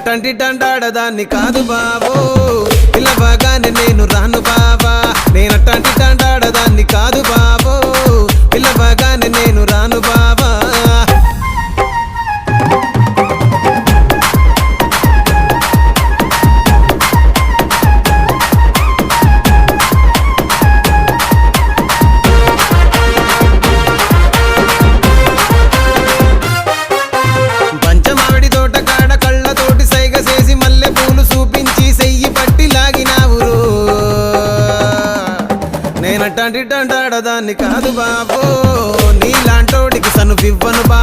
నేనట్టంటి తండాడదాన్ని కాదు బాబో పిల్లవగానే నేను రాను బాబా నేనట్టంటి తండాడదాన్ని కాదు బాబో పిల్లవగానే నేను రాను బాబా పంచమావిడి తోట కాడ కళ్ళతోటి సైగ చేసి మల్లె పూలు చూపించి సెయ్యి పట్టి లాగినావురు నేనట్టంటి తండాడదాన్ని కాదు బాబో నీలాంటోడికి సను వివ్వను బా